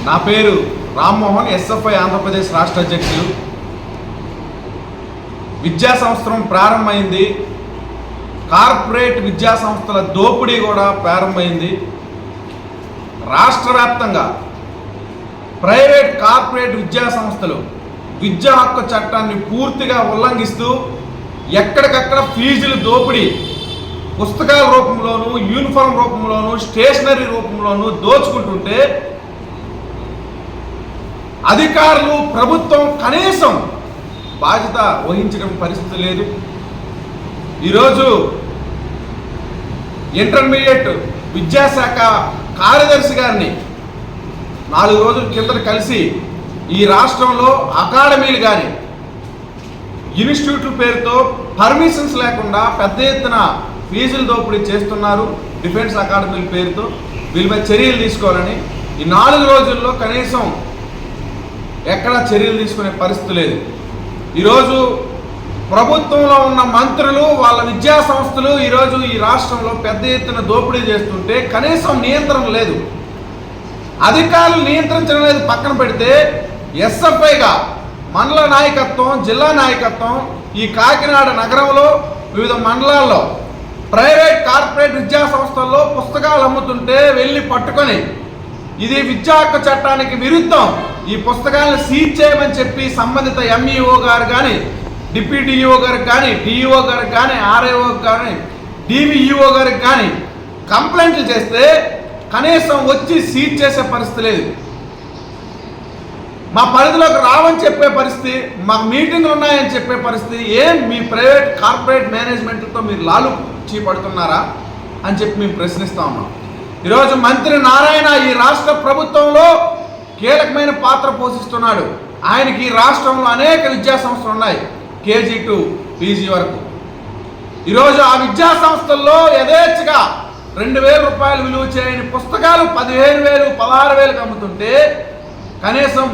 నా పేరు రామ్మోహన్, ఎస్ఎఫ్ఐ ఆంధ్రప్రదేశ్ రాష్ట్ర అధ్యక్షులు. విద్యా సంవత్సరం ప్రారంభమైంది. కార్పొరేట్ విద్యా సంస్థల దోపిడీ కూడా ప్రారంభమైంది. రాష్ట్ర వ్యాప్తంగా ప్రైవేట్ కార్పొరేట్ విద్యా సంస్థలు విద్యా హక్కు చట్టాన్ని పూర్తిగా ఉల్లంఘిస్తూ ఎక్కడికక్కడ ఫీజులు దోపిడీ, పుస్తకాల రూపంలోనూ, యూనిఫామ్ రూపంలోనూ, స్టేషనరీ రూపంలోనూ దోచుకుంటుంటే అధికారులు, ప్రభుత్వం కనీసం బాధ్యత వహించడం పరిస్థితి లేదు. ఈరోజు ఇంటర్మీడియట్ విద్యాశాఖ కార్యదర్శి గారిని 4 రోజుల కిందట కలిసి ఈ రాష్ట్రంలో అకాడమీలు కానీ ఇన్స్టిట్యూట్ల పేరుతో పర్మిషన్స్ లేకుండా పెద్ద ఎత్తున ఫీజులు దోపిడీ చేస్తున్నారు. డిఫెన్స్ అకాడమీల పేరుతో వీళ్ళపై చర్యలు తీసుకోవాలని ఈ 4 రోజుల్లో కనీసం ఎక్కడా చర్యలు తీసుకునే పరిస్థితి లేదు. ఈరోజు ప్రభుత్వంలో ఉన్న మంత్రులు, వాళ్ళ విద్యా సంస్థలు ఈరోజు ఈ రాష్ట్రంలో పెద్ద ఎత్తున దోపిడీ చేస్తుంటే కనీసం నియంత్రణ లేదు. అధికారులు నియంత్రించడం లేదు. పక్కన పెడితే ఎస్ఎఫ్ఐగా మండల నాయకత్వం, జిల్లా నాయకత్వం ఈ కాకినాడ నగరంలో వివిధ మండలాల్లో ప్రైవేట్ కార్పొరేట్ విద్యా సంస్థల్లో పుస్తకాలు అమ్ముతుంటే వెళ్ళి పట్టుకొని ఇది విద్యా హక్కు చట్టానికి విరుద్ధం, ఈ పుస్తకాలను సీజ్ చేయమని చెప్పి సంబంధిత ఎంఈఓ గారు కానీ, డిప్యూటీ ఈఓ గారికి కానీ, డిఈఓ గారికి కానీ, ఆర్ఐఓ కానీ, డివిఈఓ గారికి కానీ కంప్లైంట్లు చేస్తే కనీసం వచ్చి సీజ్ చేసే పరిస్థితి లేదు. మా పరిధిలోకి రావని చెప్పే పరిస్థితి, మాకు మీటింగ్లు ఉన్నాయని చెప్పే పరిస్థితి. ఏం మీ ప్రైవేట్ కార్పొరేట్ మేనేజ్మెంట్లతో మీరు లాలుచి పడుతున్నారా అని చెప్పి మేము ప్రశ్నిస్తా ఉన్నాం. ఈరోజు మంత్రి నారాయణ ఈ రాష్ట్ర ప్రభుత్వంలో కీలకమైన పాత్ర పోషిస్తున్నాడు. ఆయనకి ఈ రాష్ట్రంలో అనేక విద్యా సంస్థలు ఉన్నాయి, కేజీ టు పీజీ వరకు. ఈరోజు ఆ విద్యా సంస్థల్లో యథేచ్ఛగా 2,000 రూపాయలు విలువ చేయని పుస్తకాలు 15,000, 16,000కి అమ్ముతుంటే కనీసం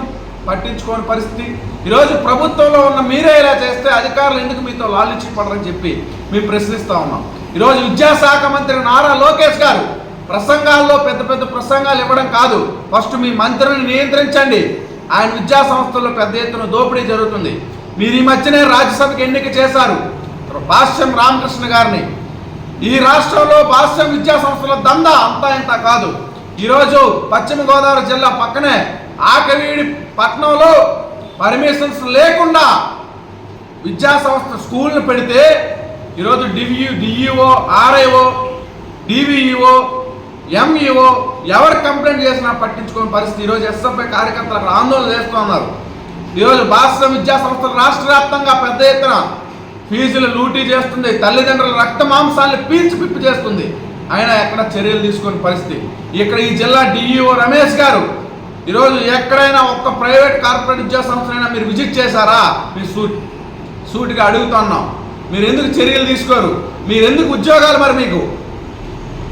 పట్టించుకోని పరిస్థితి. ఈరోజు ప్రభుత్వంలో ఉన్న మీరే ఇలా చేస్తే అధికారులు ఎందుకు మీతో లాలిచ్చి పడరని చెప్పి మేము ప్రశ్నిస్తూ ఉన్నాం. ఈరోజు విద్యాశాఖ మంత్రి నారా లోకేష్ గారు ప్రసంగాల్లో పెద్ద పెద్ద ప్రసంగాలు ఇవ్వడం కాదు, ఫస్ట్ మీ మంత్రిని నియంత్రించండి. ఆయన విద్యా సంస్థల్లో పెద్ద ఎత్తున దోపిడీ జరుగుతుంది. మీరు ఈ మధ్యనే రాజ్యసభకి ఎన్నిక చేశారు భాష్యం రామకృష్ణ గారిని. ఈ రాష్ట్రంలో భాష్యం విద్యా సంస్థల దందా అంతా ఇంత కాదు. ఈరోజు పశ్చిమ గోదావరి జిల్లా పక్కనే ఆకవీడి పట్టణంలో పర్మిషన్స్ లేకుండా విద్యా సంస్థ స్కూల్ని పెడితే ఈరోజు డిఈఓ, ఆర్ఐఓ, డివిఈఓ, ఎంఈఓ ఎవరు కంప్లైంట్ చేసినా పట్టించుకోని పరిస్థితి. ఈరోజు ఎస్ఎఫ్ఐ కార్యకర్తలు అక్కడ ఆందోళన చేస్తూ ఉన్నారు. ఈరోజు భాష్యం విద్యా సంస్థలు రాష్ట్ర వ్యాప్తంగా పెద్ద ఎత్తున ఫీజులు లూటీ చేస్తుంది, తల్లిదండ్రుల రక్త మాంసాన్ని పీల్చి పిప్పి చేస్తుంది. ఆయన ఎక్కడ చర్యలు తీసుకునే పరిస్థితి. ఇక్కడ ఈ జిల్లా డిఈఓ రమేష్ గారు ఈరోజు ఎక్కడైనా ఒక్క ప్రైవేట్ కార్పొరేట్ విద్యా సంస్థలైనా మీరు విజిట్ చేశారా? మీరు సూటిగా అడుగుతున్నాం. మీరు ఎందుకు చర్యలు తీసుకోరు? మీరు ఎందుకు ఉద్యోగాలు మరి మీకు?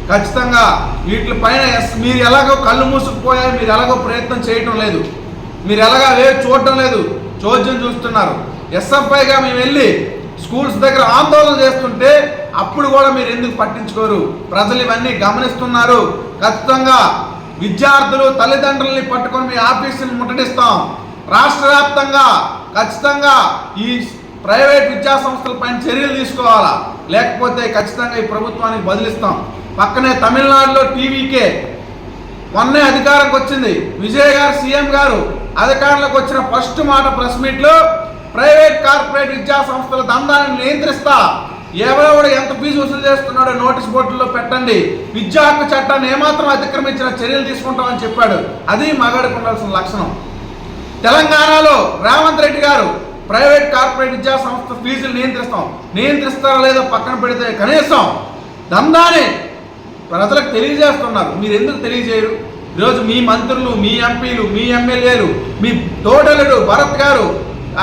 ఖచ్చితంగా వీటిపైన మీరు ఎలాగో కళ్ళు మూసుకుపోయారు, మీరు ఎలాగో ప్రయత్నం చేయటం లేదు, మీరు ఎలాగా చూడటం లేదు, చోద్యం చూస్తున్నారు. ఎస్ఎఫ్ఐగా మేము వెళ్ళి స్కూల్స్ దగ్గర ఆందోళన చేస్తుంటే అప్పుడు కూడా మీరు ఎందుకు పట్టించుకోరు? ప్రజలు ఇవన్నీ గమనిస్తున్నారు. ఖచ్చితంగా విద్యార్థులు, తల్లిదండ్రుల్ని పట్టుకొని మీ ఆఫీసుని ముట్టడిస్తాం. రాష్ట్ర వ్యాప్తంగా ఖచ్చితంగా ఈ ప్రైవేట్ విద్యా సంస్థలపైన చర్యలు తీసుకోవాలా, లేకపోతే ఖచ్చితంగా ఈ ప్రభుత్వానికి బదిలిస్తాం. పక్కనే తమిళనాడులో టీవీకే మొన్నే అధికారంకి వచ్చింది. విజయ్ గారు, సీఎం గారు అధికారంలోకి వచ్చిన ఫస్ట్ మాట ప్రెస్ మీట్లో ప్రైవేట్ కార్పొరేట్ విద్యా సంస్థల దందాన్ని నియంత్రిస్తా, ఎవరెవడు ఎంత ఫీజు వసూలు చేస్తున్నాడో నోటీస్ బోర్డుల్లో పెట్టండి, విద్యా హక్కు చట్టాన్ని ఏమాత్రం అతిక్రమించిన చర్యలు తీసుకుంటామని చెప్పాడు. అది మగాడికి ఉండాల్సిన లక్షణం. తెలంగాణలో రేవంత్ రెడ్డి గారు ప్రైవేట్ కార్పొరేట్ విద్యా సంస్థ ఫీజులు నియంత్రిస్తారా లేదో పక్కన పెడితే కనీసం దందాన్ని ప్రజలకు తెలియజేస్తున్నారు. మీరు ఎందుకు తెలియజేయరు? ఈరోజు మీ మంత్రులు, మీ ఎంపీలు, మీ ఎమ్మెల్యేలు, మీ తోడలుడు భరత్ గారు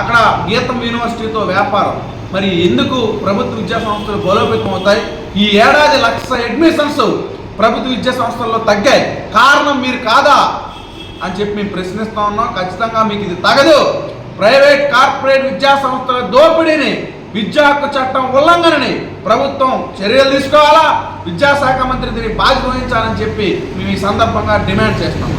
అక్కడ గీతం యూనివర్సిటీతో వ్యాపారం. మరి ఎందుకు ప్రభుత్వ విద్యా సంస్థలు బలోపేతం అవుతాయి? ఈ ఏడాది 1,00,000 అడ్మిషన్స్ ప్రభుత్వ విద్యా సంస్థల్లో తగ్గాయి. కారణం మీరు కాదా అని చెప్పి మేము ప్రశ్నిస్తూ ఉన్నాం. ఖచ్చితంగా మీకు ఇది తగదు. ప్రైవేట్ కార్పొరేట్ విద్యా సంస్థల దోపిడీని, విద్యా హక్కు చట్టం ఉల్లంఘనని ప్రభుత్వం చర్యలు తీసుకోవాలా, విద్యాశాఖ మంత్రి దీనికి బాధ్యత వహించాలని చెప్పి మేము ఈ సందర్భంగా డిమాండ్ చేస్తాం.